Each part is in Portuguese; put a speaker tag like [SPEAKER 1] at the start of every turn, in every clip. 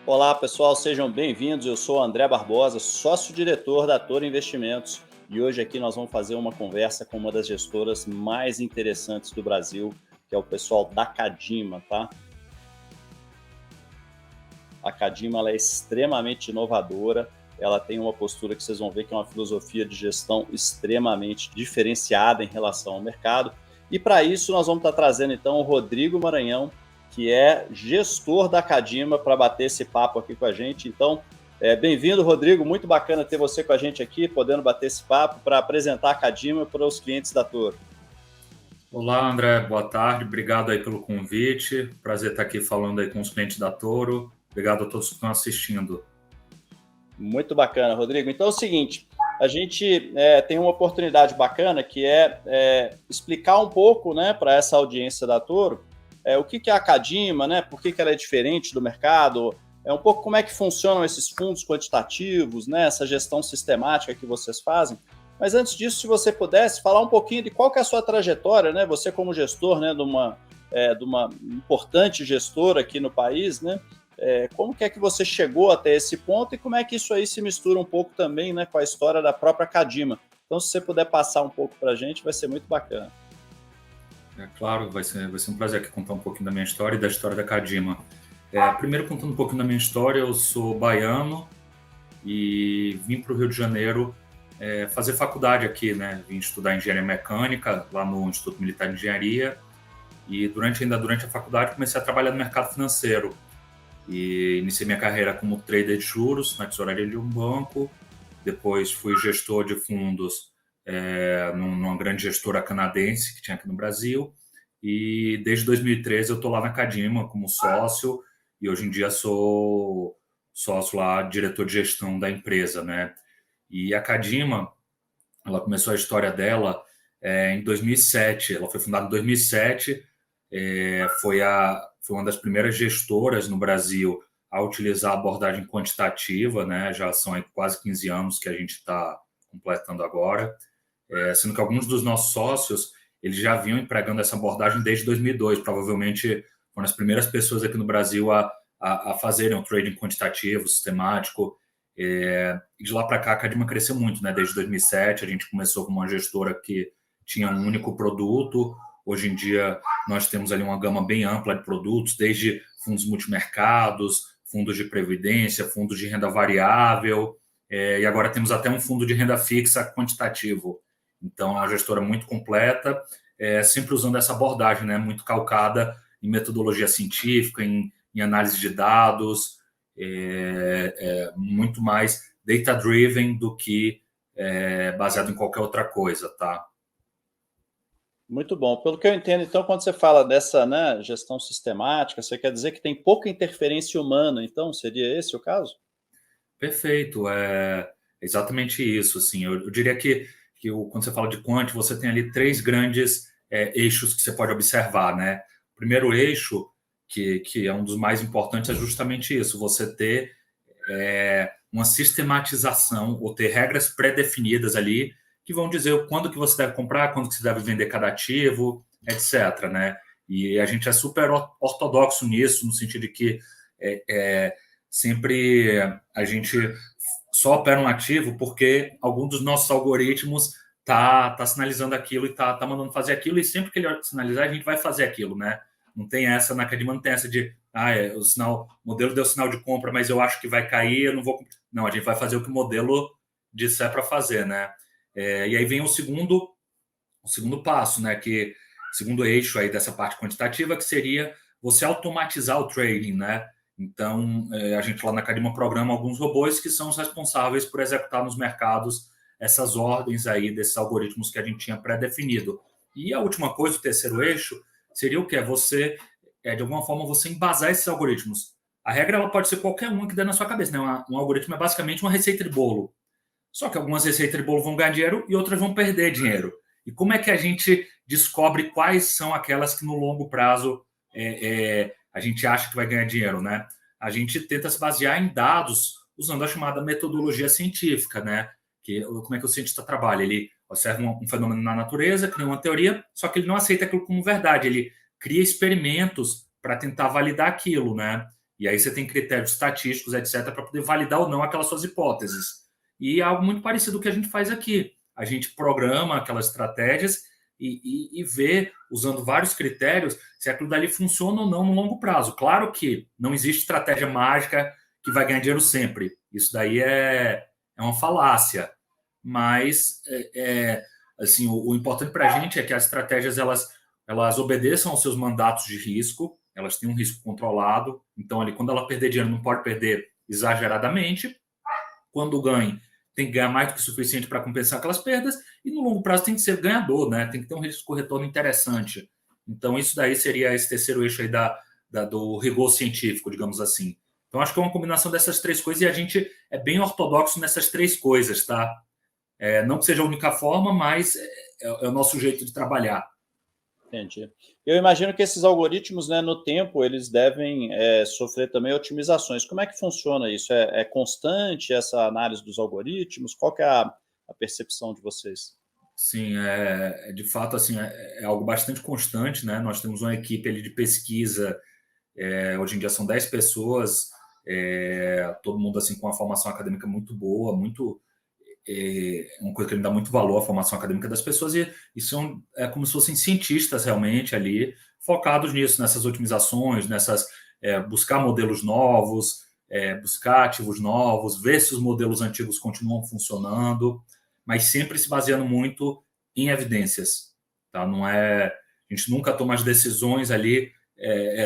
[SPEAKER 1] Olá, pessoal, sejam bem-vindos. Eu sou o André Barbosa, sócio-diretor da Toro Investimentos, e hoje aqui nós vamos fazer uma conversa com uma das gestoras mais interessantes do Brasil, que é o pessoal da Cadima, tá? A Cadima ela é extremamente inovadora, ela tem uma postura que vocês vão ver que é uma filosofia de gestão extremamente diferenciada em relação ao mercado. E para isso nós vamos estar trazendo então o Rodrigo Maranhão, que é gestor da Cadima, para bater esse papo aqui com a gente. Então, bem-vindo, Rodrigo. Muito bacana ter você com a gente aqui, podendo bater esse papo para apresentar a Cadima para os clientes da Toro.
[SPEAKER 2] Olá, André. Boa tarde. Obrigado aí pelo convite. Prazer estar aqui falando aí com os clientes da Toro. Obrigado a todos que estão assistindo.
[SPEAKER 1] Muito bacana, Rodrigo. Então é o seguinte, a gente tem uma oportunidade bacana que é explicar um pouco, né, para essa audiência da Toro o que é a Cadima, né, por que ela é diferente do mercado, um pouco como é que funcionam esses fundos quantitativos, né, essa gestão sistemática que vocês fazem. Mas antes disso, se você pudesse falar um pouquinho de qual que é a sua trajetória, né, você como gestor, né, de uma importante gestora aqui no país, né, como que é que você chegou até esse ponto e como é que isso aí se mistura um pouco também, né, com a história da própria Cadima. Então, se você puder passar um pouco para a gente, vai ser muito bacana.
[SPEAKER 2] É claro, vai ser um prazer aqui contar um pouquinho da minha história e da história da Cadima. Primeiro, contando um pouquinho da minha história, eu sou baiano e vim para o Rio de Janeiro fazer faculdade aqui, né? Vim estudar engenharia mecânica lá no Instituto Militar de Engenharia e durante a faculdade comecei a trabalhar no mercado financeiro. E iniciei minha carreira como trader de juros na tesouraria de um banco. Depois fui gestor de fundos numa grande gestora canadense que tinha aqui no Brasil. E desde 2013 eu estou lá na Cadima como sócio e hoje em dia sou sócio lá, diretor de gestão da empresa, né? E a Cadima, ela começou a história dela em 2007. Ela foi fundada em 2007. Foi uma das primeiras gestoras no Brasil a utilizar a abordagem quantitativa, né? Já são quase 15 anos que a gente está completando agora, sendo que alguns dos nossos sócios eles já vinham empregando essa abordagem desde 2002, provavelmente foram as primeiras pessoas aqui no Brasil a fazerem o trading quantitativo, sistemático. De lá para cá, a Cadima cresceu muito, né? Desde 2007, a gente começou com uma gestora que tinha um único produto. Hoje em dia, nós temos ali uma gama bem ampla de produtos, desde fundos multimercados, fundos de previdência, fundos de renda variável, e agora temos até um fundo de renda fixa quantitativo. Então, é uma gestora muito completa, sempre usando essa abordagem, né? Muito calcada em metodologia científica, em análise de dados, muito mais data-driven do que baseado em qualquer outra coisa, tá?
[SPEAKER 1] Muito bom. Pelo que eu entendo, então, quando você fala dessa, né, gestão sistemática, você quer dizer que tem pouca interferência humana, então? Seria esse o caso?
[SPEAKER 2] Perfeito, é exatamente isso. Assim, eu diria que quando você fala de quant, você tem ali três grandes eixos que você pode observar, né? O primeiro eixo, que é um dos mais importantes, é justamente isso: você ter uma sistematização ou ter regras pré-definidas ali que vão dizer quando que você deve comprar, quando que você deve vender cada ativo, etc., né? E a gente é super ortodoxo nisso, no sentido de que sempre a gente só opera um ativo porque algum dos nossos algoritmos tá sinalizando aquilo e tá mandando fazer aquilo, e sempre que ele sinalizar, a gente vai fazer aquilo, né? Não tem essa, na Cadima não tem essa de o modelo deu sinal de compra, mas eu acho que vai cair, eu não vou. Não, a gente vai fazer o que o modelo disser para fazer, né? E aí vem o segundo passo, né? O segundo eixo aí dessa parte quantitativa, que seria você automatizar o trading, né? Então, a gente lá na Cadima programa alguns robôs que são os responsáveis por executar nos mercados essas ordens aí desses algoritmos que a gente tinha pré-definido. E a última coisa, o terceiro eixo, seria o quê? Você, de alguma forma, você embasar esses algoritmos. A regra ela pode ser qualquer uma que der na sua cabeça, né? Um algoritmo é basicamente uma receita de bolo. Só que algumas receitas de bolo vão ganhar dinheiro e outras vão perder dinheiro. E como é que a gente descobre quais são aquelas que no longo prazo a gente acha que vai ganhar dinheiro, né? A gente tenta se basear em dados usando a chamada metodologia científica, né? Como é que o cientista trabalha? Ele observa um fenômeno na natureza, cria uma teoria, só que ele não aceita aquilo como verdade. Ele cria experimentos para tentar validar aquilo, né? E aí você tem critérios estatísticos, etc., para poder validar ou não aquelas suas hipóteses. E é algo muito parecido com o que a gente faz aqui. A gente programa aquelas estratégias e vê, usando vários critérios, se aquilo dali funciona ou não no longo prazo. Claro que não existe estratégia mágica que vai ganhar dinheiro sempre. Isso daí é uma falácia. Mas assim, o importante para a gente é que as estratégias elas obedeçam aos seus mandatos de risco, elas têm um risco controlado. Então, ali, quando ela perder dinheiro, não pode perder exageradamente. Quando ganha, tem que ganhar mais do que o suficiente para compensar aquelas perdas, e no longo prazo tem que ser ganhador, né? Tem que ter um risco-retorno interessante. Então, isso daí seria esse terceiro eixo aí do rigor científico, digamos assim. Então, acho que é uma combinação dessas três coisas, e a gente é bem ortodoxo nessas três coisas, tá? Não que seja a única forma, mas é o nosso jeito de trabalhar.
[SPEAKER 1] Entendi. Eu imagino que esses algoritmos, né, no tempo, eles devem sofrer também otimizações. Como é que funciona isso? É constante essa análise dos algoritmos? Qual que é a percepção de vocês?
[SPEAKER 2] Sim, de fato, assim, é algo bastante constante, né? Nós temos uma equipe ali de pesquisa, hoje em dia são 10 pessoas, todo mundo assim com uma formação acadêmica muito boa, uma coisa que me dá muito valor, a formação acadêmica das pessoas, e são como se fossem cientistas realmente ali, focados nisso, nessas otimizações, buscar modelos novos, buscar ativos novos, ver se os modelos antigos continuam funcionando, mas sempre se baseando muito em evidências. Tá? Não a gente nunca toma as decisões ali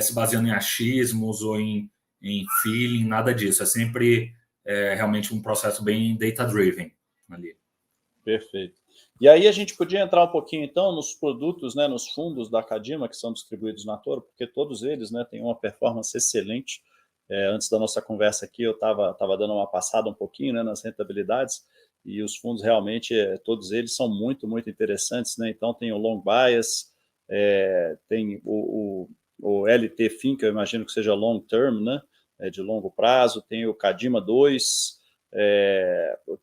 [SPEAKER 2] se baseando em achismos ou em feeling, nada disso. É sempre realmente um processo bem data-driven ali.
[SPEAKER 1] Perfeito. E aí a gente podia entrar um pouquinho, então, nos produtos, né, nos fundos da Cadima, que são distribuídos na Toro, porque todos eles, né, têm uma performance excelente. Antes da nossa conversa aqui, eu estava dando uma passada um pouquinho, né, nas rentabilidades, e os fundos realmente, todos eles são muito, muito interessantes, né? Então tem o Long Bias, tem o LT Fin, que eu imagino que seja Long Term, né? De longo prazo, tem o Cadima 2,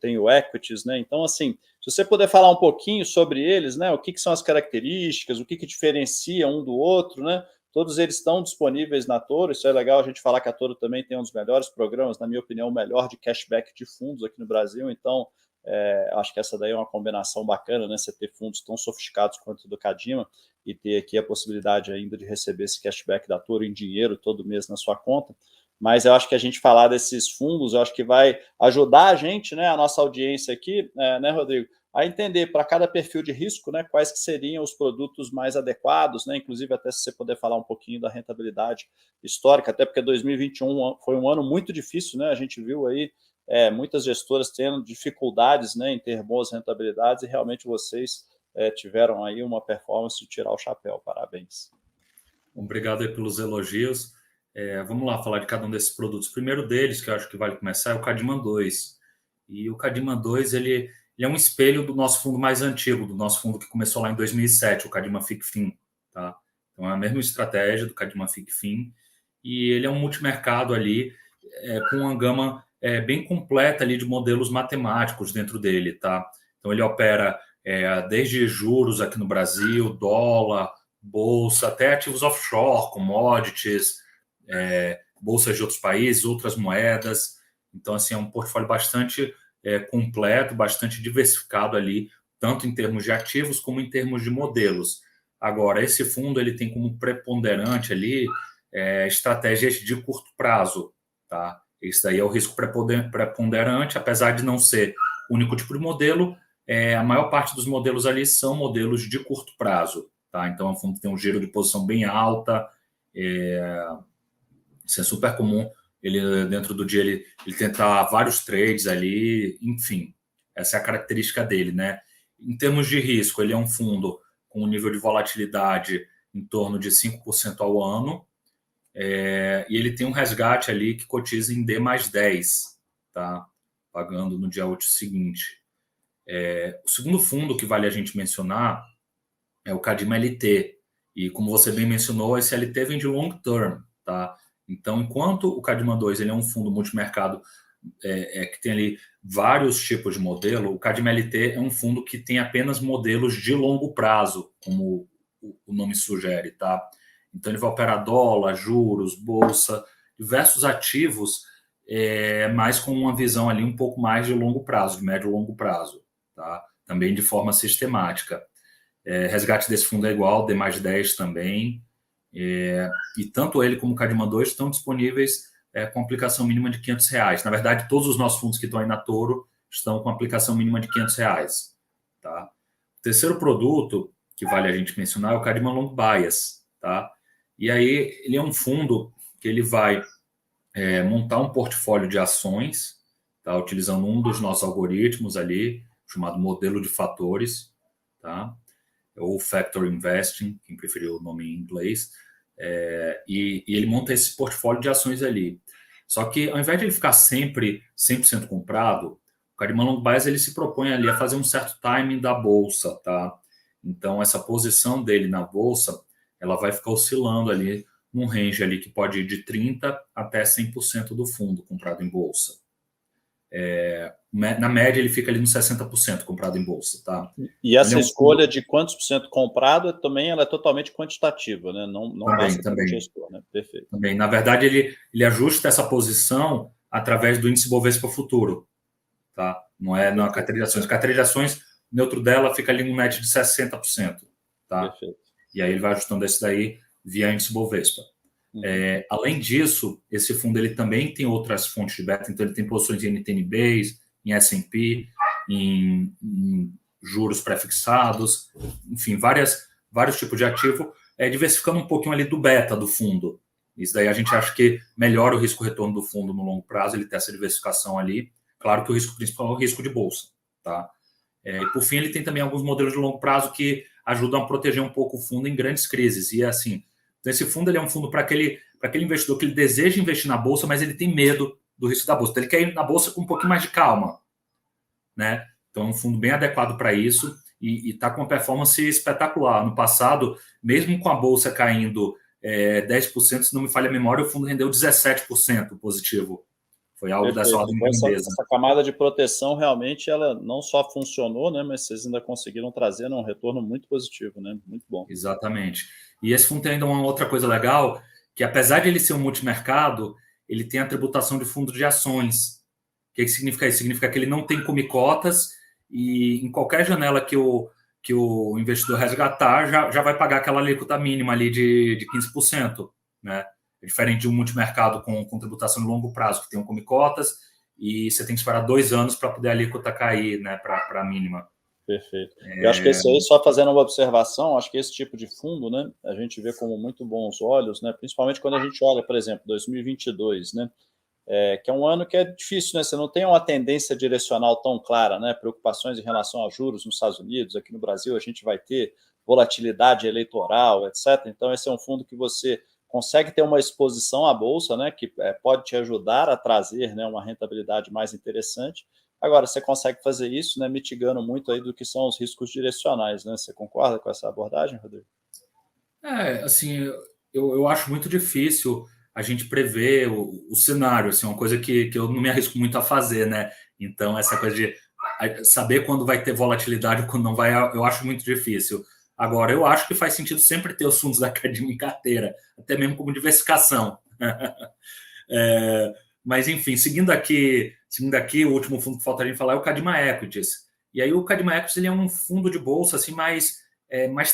[SPEAKER 1] tem o Equities, né? Então, assim, se você puder falar um pouquinho sobre eles, né? O que são as características, o que diferencia um do outro, né? Todos eles estão disponíveis na Toro, isso é legal a gente falar que a Toro também tem um dos melhores programas, na minha opinião, o melhor de cashback de fundos aqui no Brasil, então acho que essa daí é uma combinação bacana, né? Você ter fundos tão sofisticados quanto o do Cadima e ter aqui a possibilidade ainda de receber esse cashback da Toro em dinheiro todo mês na sua conta. Mas eu acho que a gente falar desses fundos, eu acho que vai ajudar a gente, né, a nossa audiência aqui, né, Rodrigo, a entender para cada perfil de risco, né, quais que seriam os produtos mais adequados, né, inclusive até se você puder falar um pouquinho da rentabilidade histórica, até porque 2021 foi um ano muito difícil, né, a gente viu aí muitas gestoras tendo dificuldades, né, em ter boas rentabilidades, e realmente vocês tiveram aí uma performance de tirar o chapéu. Parabéns.
[SPEAKER 2] Obrigado aí pelos elogios. Vamos lá falar de cada um desses produtos. O primeiro deles, que eu acho que vale começar, é o Cadima 2. E o Cadima 2, ele é um espelho do nosso fundo mais antigo, do nosso fundo que começou lá em 2007, o Cadima FICFIN. Tá? Então, é a mesma estratégia do Cadima FICFIN. E ele é um multimercado ali, com uma gama bem completa ali de modelos matemáticos dentro dele. Tá? Então, ele opera desde juros aqui no Brasil, dólar, bolsa, até ativos offshore, commodities, bolsas de outros países, outras moedas. Então, assim, é um portfólio bastante completo, bastante diversificado ali, tanto em termos de ativos como em termos de modelos. Agora, esse fundo ele tem como preponderante ali estratégias de curto prazo. Tá? Esse daí é o risco preponderante, apesar de não ser o único tipo de modelo, a maior parte dos modelos ali são modelos de curto prazo. Tá? Então, o fundo tem um giro de posição bem alta, isso é super comum. Ele, dentro do dia, ele tentar vários trades ali, enfim, essa é a característica dele, né? Em termos de risco, ele é um fundo com um nível de volatilidade em torno de 5% ao ano, e ele tem um resgate ali que cotiza em D mais 10, tá? Pagando no dia útil seguinte. O segundo fundo que vale a gente mencionar é o Cadima LT. E como você bem mencionou, esse LT vem de long term, tá? Então, enquanto o Cadima 2 ele é um fundo multimercado que tem ali vários tipos de modelo, o Cadima LT é um fundo que tem apenas modelos de longo prazo, como o nome sugere, tá? Então, ele vai operar dólar, juros, bolsa, diversos ativos, mas com uma visão ali um pouco mais de longo prazo, de médio e longo prazo, tá? Também de forma sistemática. Resgate desse fundo é igual, D mais 10 também, e tanto ele como o Cadima 2 estão disponíveis com aplicação mínima de R$ 500. Na verdade, todos os nossos fundos que estão aí na Toro estão com aplicação mínima de R$ 500. Tá? O terceiro produto que vale a gente mencionar é o Cadima Long Bias. Tá? E aí ele é um fundo que ele vai montar um portfólio de ações, tá? Utilizando um dos nossos algoritmos ali, chamado modelo de fatores, tá? Ou Factor Investing, quem preferiu o nome em inglês, e ele monta esse portfólio de ações ali. Só que, ao invés de ele ficar sempre 100% comprado, o Cadima Long Bias ele se propõe ali a fazer um certo timing da bolsa, tá? Então, essa posição dele na bolsa, ela vai ficar oscilando ali num range ali que pode ir de 30% até 100% do fundo comprado em bolsa. Na média, ele fica ali nos 60% comprado em bolsa, tá?
[SPEAKER 1] E essa escolha de quantos por cento comprado também ela é totalmente quantitativa, né? Não passa pelo gestor, né? Perfeito.
[SPEAKER 2] Também. Na verdade, ele ajusta essa posição através do índice Bovespa Futuro, tá? Não é na carteira de ações. A carteira de ações, o neutro dela fica ali no net de 60%, tá?
[SPEAKER 1] Perfeito.
[SPEAKER 2] E aí ele vai ajustando esse daí via índice Bovespa. Além disso, esse fundo ele também tem outras fontes de beta, então ele tem posições em NTN-Base, em S&P, em juros pré-fixados, enfim, vários tipos de ativo, diversificando um pouquinho ali do beta do fundo. Isso daí a gente acha que melhora o risco-retorno do fundo no longo prazo, ele tem essa diversificação ali. Claro que o risco principal é o risco de bolsa, tá? E por fim, ele tem também alguns modelos de longo prazo que ajudam a proteger um pouco o fundo em grandes crises. E assim, então esse fundo ele é um fundo para aquele investidor que ele deseja investir na bolsa, mas ele tem medo do risco da bolsa. Então ele quer ir na bolsa com um pouquinho mais de calma, né? Então é um fundo bem adequado para isso e está com uma performance espetacular. No passado, mesmo com a bolsa caindo 10%, se não me falha a memória, o fundo rendeu 17% positivo. Foi algo dessa ordem de grandeza.
[SPEAKER 1] Essa camada de proteção realmente ela não só funcionou, né, mas vocês ainda conseguiram trazer um retorno muito positivo, né? Muito bom.
[SPEAKER 2] Exatamente. E esse fundo tem ainda uma outra coisa legal, que apesar de ele ser um multimercado, ele tem a tributação de fundo de ações. O que significa isso? Significa que ele não tem come-cotas e em qualquer janela que o investidor resgatar, já vai pagar aquela alíquota mínima ali de 15%, né? É diferente de um multimercado com tributação de longo prazo, que tem um come-cotas e você tem que esperar 2 anos para poder a alíquota cair, né, para a mínima.
[SPEAKER 1] Perfeito. Eu acho que esse aí, só fazendo uma observação, acho que esse tipo de fundo, né, a gente vê como muito bons olhos, né, principalmente quando a gente olha, por exemplo, 2022, né, que é um ano que é difícil, né, você não tem uma tendência direcional tão clara, né, preocupações em relação a juros nos Estados Unidos, aqui no Brasil a gente vai ter volatilidade eleitoral, etc. Então esse é um fundo que você consegue ter uma exposição à bolsa, né, que pode te ajudar a trazer, né, uma rentabilidade mais interessante. Agora, você consegue fazer isso, né, mitigando muito aí do que são os riscos direcionais, né? Você concorda com essa abordagem, Rodrigo?
[SPEAKER 2] Assim, eu acho muito difícil a gente prever o cenário, assim, uma coisa que eu não me arrisco muito a fazer, né? Então, essa coisa de saber quando vai ter volatilidade ou quando não vai, eu acho muito difícil. Agora, eu acho que faz sentido sempre ter os fundos da Cadima em carteira, até mesmo como diversificação. Mas, enfim, seguindo aqui, o último fundo que falta a gente falar é o Cadima Equities. E aí o Cadima Equities ele é um fundo de bolsa assim, mais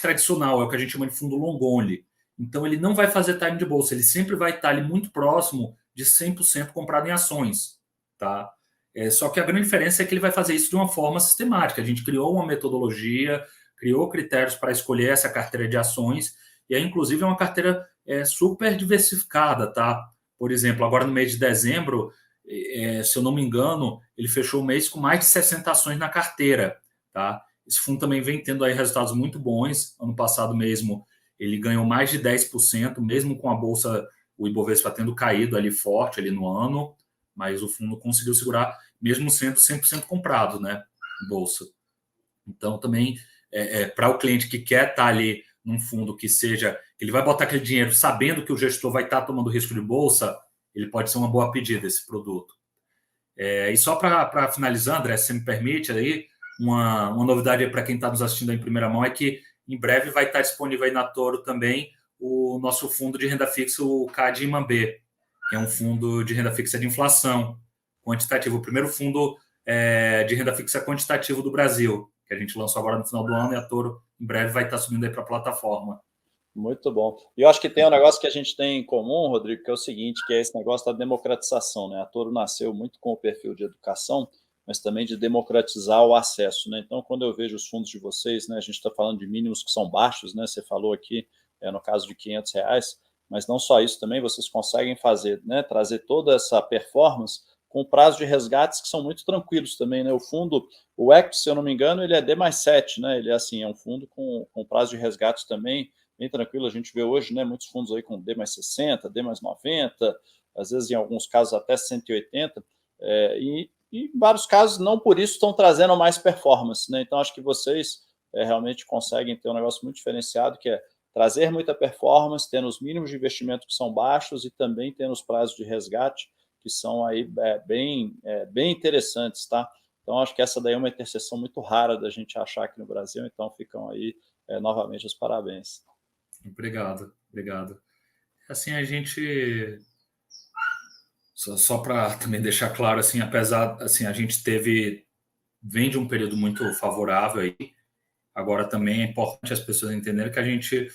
[SPEAKER 2] tradicional, é o que a gente chama de fundo long only. Então, ele não vai fazer time de bolsa, ele sempre vai estar ali muito próximo de 100% comprado em ações. Tá? Só que a grande diferença é que ele vai fazer isso de uma forma sistemática. A gente criou uma metodologia, criou critérios para escolher essa carteira de ações, e aí, inclusive, é uma carteira super diversificada, tá? Por exemplo, agora no mês de dezembro, se eu não me engano, ele fechou o mês com mais de 60 ações na carteira, tá? Esse fundo também vem tendo aí resultados muito bons. Ano passado mesmo, ele ganhou mais de 10%, mesmo com a bolsa, o Ibovespa tendo caído ali forte ali no ano, mas o fundo conseguiu segurar, mesmo sendo 100% comprado, né, em bolsa. Então, também, para o cliente que quer estar ali num fundo que seja, que ele vai botar aquele dinheiro sabendo que o gestor vai estar tomando risco de bolsa, ele pode ser uma boa pedida, esse produto. E só para finalizar, André, se você me permite, aí, uma novidade para quem está nos assistindo aí em primeira mão é que em breve vai estar disponível aí na Toro também o nosso fundo de renda fixa, o Cadima B. que é um fundo de renda fixa de inflação quantitativo, o primeiro fundo de renda fixa quantitativo do Brasil, que a gente lançou agora no final do ano, e a Toro em breve vai estar subindo aí para a plataforma.
[SPEAKER 1] Muito bom. E eu acho que tem um negócio que a gente tem em comum, Rodrigo, que é o seguinte, que é esse negócio da democratização, né? A Toro nasceu muito com o perfil de educação, mas também de democratizar o acesso, né? Então, quando eu vejo os fundos de vocês, né, a gente está falando de mínimos que são baixos, né? Você falou aqui, no caso de R$ 500, mas não só isso também, vocês conseguem fazer, né, trazer toda essa performance com prazo de resgates que são muito tranquilos também, né? O fundo, o Equity, se eu não me engano, ele é D+7, né? Ele é assim, é um fundo com prazo de resgate também bem tranquilo. A gente vê hoje, né, muitos fundos aí com D+60, D+90, às vezes em alguns casos até 180, e em vários casos não por isso estão trazendo mais performance, né? Então acho que vocês realmente conseguem ter um negócio muito diferenciado, que é trazer muita performance, tendo os mínimos de investimento que são baixos e também tendo os prazos de resgate que são aí bem interessantes, tá? Então acho que essa daí é uma interseção muito rara da gente achar aqui no Brasil, então ficam aí novamente os parabéns.
[SPEAKER 2] Obrigado. Assim, a gente... Só para também deixar claro, assim, apesar, assim, a gente vem de um período muito favorável aí, agora também é importante as pessoas entenderem que a gente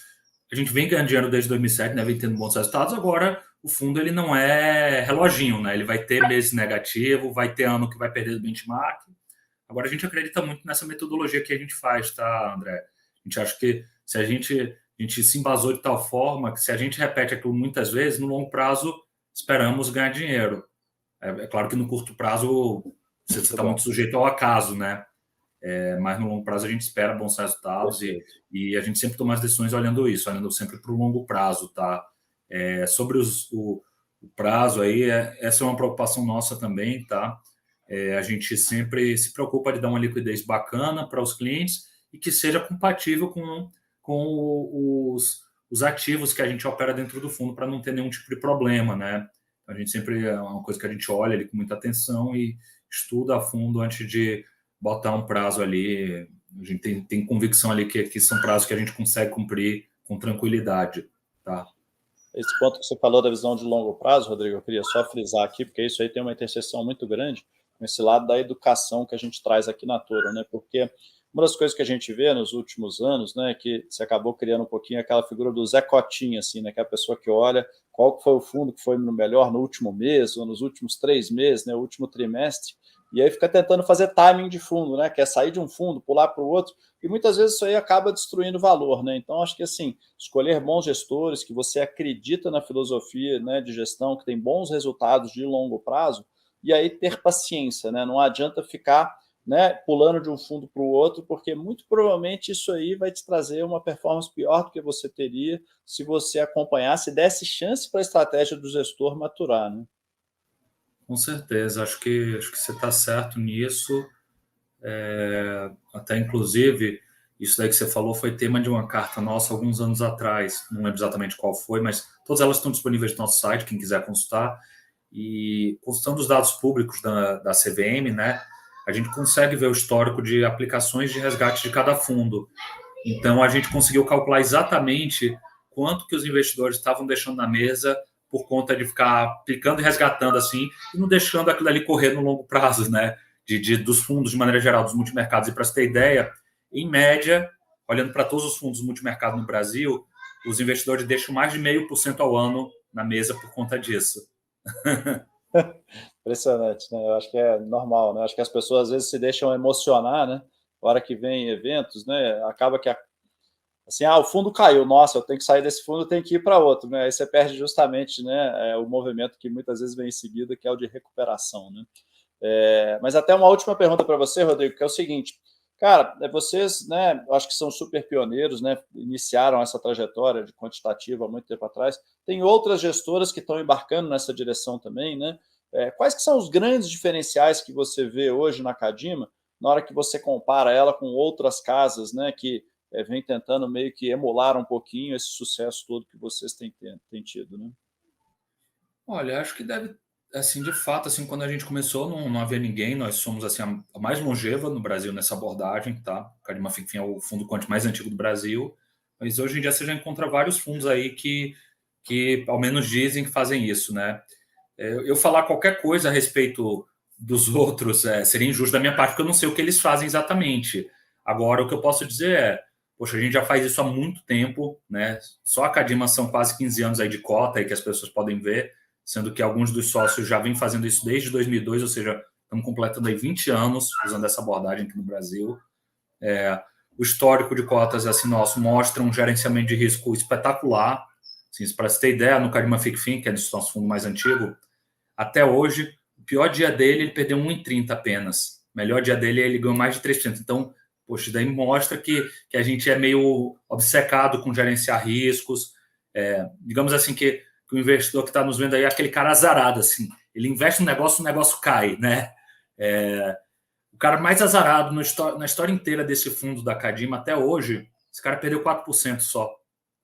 [SPEAKER 2] vem ganhando dinheiro desde 2007, né, vem tendo bons resultados, agora o fundo ele não é reloginho, né, ele vai ter meses negativos, vai ter ano que vai perder o benchmark. Agora a gente acredita muito nessa metodologia que a gente faz, tá, André? A gente acha que se a gente se embasou de tal forma que se a gente repete aquilo muitas vezes, no longo prazo esperamos ganhar dinheiro. É claro que no curto prazo você está muito sujeito ao acaso, né? Mas no longo prazo a gente espera bons resultados e a gente sempre toma as decisões olhando isso, olhando sempre para o longo prazo, tá? Sobre o prazo aí, essa é uma preocupação nossa também, tá? A gente sempre se preocupa de dar uma liquidez bacana para os clientes e que seja compatível com os ativos que a gente opera dentro do fundo para não ter nenhum tipo de problema, né? A gente sempre é uma coisa que a gente olha ali com muita atenção e estuda a fundo antes de botar um prazo ali. A gente tem convicção ali que são prazos que a gente consegue cumprir com tranquilidade, tá?
[SPEAKER 1] Esse ponto que você falou da visão de longo prazo, Rodrigo, eu queria só frisar aqui, porque isso aí tem uma interseção muito grande com esse lado da educação que a gente traz aqui na Toro, né? Porque uma das coisas que a gente vê nos últimos anos, né, que você acabou criando um pouquinho aquela figura do Zé Cotinha, assim, né, que é a pessoa que olha qual foi o fundo que foi no melhor no último mês ou nos últimos 3 meses, né, o último trimestre, e aí fica tentando fazer timing de fundo, né, que é sair de um fundo, pular para o outro, e muitas vezes isso aí acaba destruindo valor, né? Então acho que assim, escolher bons gestores, que você acredita na filosofia, né, de gestão, que tem bons resultados de longo prazo, e aí ter paciência, né? Não adianta ficar, né, pulando de um fundo para o outro, porque muito provavelmente isso aí vai te trazer uma performance pior do que você teria se você acompanhasse e desse chance para a estratégia do gestor maturar, né?
[SPEAKER 2] Com certeza, acho que você está certo nisso. Até inclusive, isso daí que você falou foi tema de uma carta nossa alguns anos atrás. Não lembro exatamente qual foi, mas todas elas estão disponíveis no nosso site, quem quiser consultar. E consultando os dados públicos da CVM, né, a gente consegue ver o histórico de aplicações de resgate de cada fundo. Então, a gente conseguiu calcular exatamente quanto que os investidores estavam deixando na mesa por conta de ficar aplicando e resgatando assim, e não deixando aquilo ali correr no longo prazo, né? Dos fundos, de maneira geral, dos multimercados. E para você ter ideia, em média, olhando para todos os fundos multimercado no Brasil, os investidores deixam mais de 0,5% ao ano na mesa por conta disso.
[SPEAKER 1] Impressionante, né? Eu acho que é normal, né? Eu acho que as pessoas às vezes se deixam emocionar, né? A hora que vem eventos, né? Acaba que assim, o fundo caiu, nossa, eu tenho que sair desse fundo, eu tenho que ir para outro, né? Aí você perde justamente, né, o movimento que muitas vezes vem em seguida, que é o de recuperação, né? Mas até uma última pergunta para você, Rodrigo, que é o seguinte, cara, vocês, né, eu acho que são super pioneiros, né, iniciaram essa trajetória de quantitativa há muito tempo atrás, tem outras gestoras que estão embarcando nessa direção também, né? Quais que são os grandes diferenciais que você vê hoje na Cadima, na hora que você compara ela com outras casas, né, que vem tentando meio que emular um pouquinho esse sucesso todo que vocês têm tido, né?
[SPEAKER 2] Olha, acho que deve, assim, de fato, assim, quando a gente começou, não havia ninguém, nós somos, assim, a mais longeva no Brasil nessa abordagem, tá? O Cadima Finfin é o fundo quant mais antigo do Brasil, mas hoje em dia você já encontra vários fundos aí que que ao menos dizem que fazem isso, né? Eu falar qualquer coisa a respeito dos outros seria injusto da minha parte, porque eu não sei o que eles fazem exatamente. Agora, o que eu posso dizer é, poxa, a gente já faz isso há muito tempo, né? Só a Cadima são quase 15 anos aí de cota, aí que as pessoas podem ver, sendo que alguns dos sócios já vêm fazendo isso desde 2002, ou seja, estamos completando aí 20 anos usando essa abordagem aqui no Brasil. O histórico de cotas assim, nosso mostra um gerenciamento de risco espetacular. Assim, para você ter ideia, no Cadima FICFIN, que é o nosso fundo mais antigo, até hoje, o pior dia dele, ele perdeu 1,30 apenas. O melhor dia dele, ele ganhou mais de 3%. Então, poxa, daí mostra que a gente é meio obcecado com gerenciar riscos. Digamos assim, que o investidor que está nos vendo aí é aquele cara azarado, assim. Ele investe no negócio, o negócio cai, né? O cara mais azarado na história inteira desse fundo da Cadima até hoje, esse cara perdeu 4% só.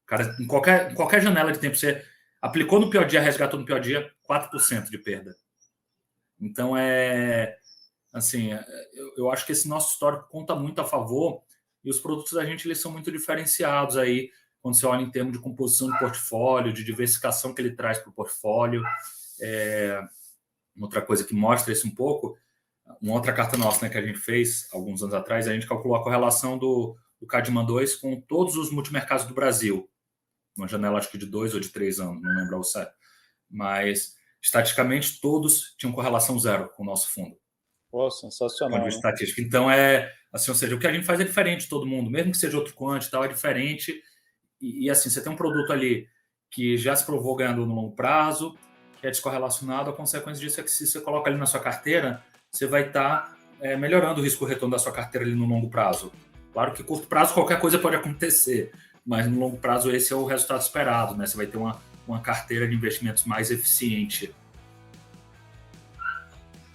[SPEAKER 2] Cara, em qualquer janela de tempo, você aplicou no pior dia, resgatou no pior dia, 4% de perda. Então, assim, eu acho que esse nosso histórico conta muito a favor, e os produtos da gente, eles são muito diferenciados aí, quando você olha em termos de composição do portfólio, de diversificação que ele traz para o portfólio. Outra coisa que mostra isso um pouco, uma outra carta nossa, né, que a gente fez alguns anos atrás, a gente calculou a correlação do Cadima 2 com todos os multimercados do Brasil, uma janela acho que de 2 ou de 3 anos, não lembro o certo, mas estatisticamente todos tinham correlação zero com o nosso fundo.
[SPEAKER 1] Pô, sensacional.
[SPEAKER 2] Né? Estatística. Então, assim, ou seja, o que a gente faz é diferente de todo mundo, mesmo que seja outro quant e tal, é diferente. E assim, você tem um produto ali que já se provou ganhando no longo prazo, que é descorrelacionado, a consequência disso é que se você coloca ali na sua carteira, você vai estar melhorando o risco-retorno da sua carteira ali no longo prazo. Claro que curto prazo qualquer coisa pode acontecer, mas no longo prazo esse é o resultado esperado, né? Você vai ter uma carteira de investimentos mais eficiente.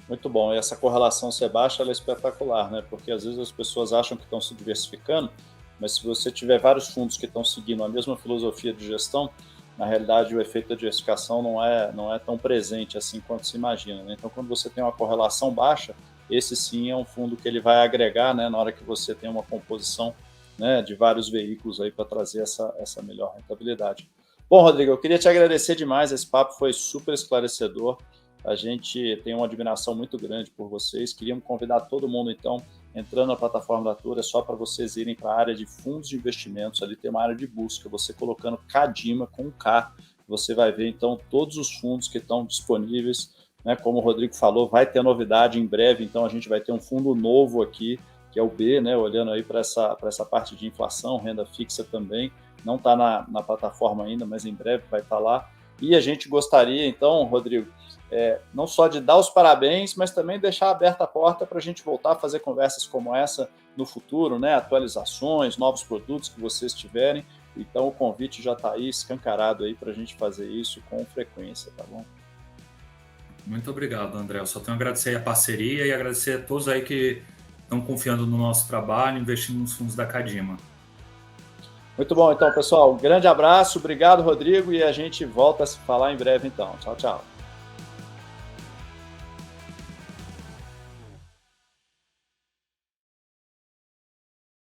[SPEAKER 1] Muito bom. E essa correlação ser baixa, ela é espetacular, né? Porque às vezes as pessoas acham que estão se diversificando, mas se você tiver vários fundos que estão seguindo a mesma filosofia de gestão, na realidade o efeito da diversificação não é tão presente assim quanto se imagina, né? Então, quando você tem uma correlação baixa, esse sim é um fundo que ele vai agregar, né, na hora que você tem uma composição, né, de vários veículos aí para trazer essa melhor rentabilidade. Bom, Rodrigo, eu queria te agradecer demais, esse papo foi super esclarecedor. A gente tem uma admiração muito grande por vocês. Queríamos convidar todo mundo, então, entrando na plataforma da Atura, é só para vocês irem para a área de fundos de investimentos, ali tem uma área de busca, você colocando Cadima com um K, você vai ver, então, todos os fundos que estão disponíveis, né? Como o Rodrigo falou, vai ter novidade em breve, então a gente vai ter um fundo novo aqui, que é o B, né? Olhando aí para essa parte de inflação, renda fixa também, não está na plataforma ainda, mas em breve vai estar lá. E a gente gostaria, então, Rodrigo, não só de dar os parabéns, mas também deixar aberta a porta para a gente voltar a fazer conversas como essa no futuro, né? Atualizações, novos produtos que vocês tiverem. Então, o convite já está aí, escancarado aí para a gente fazer isso com frequência, tá bom?
[SPEAKER 2] Muito obrigado, André. Eu só tenho a agradecer a parceria e agradecer a todos aí que estão confiando no nosso trabalho, investindo nos fundos da Cadima.
[SPEAKER 1] Muito bom, então, pessoal. Um grande abraço, obrigado, Rodrigo, e a gente volta a se falar em breve, então. Tchau, tchau.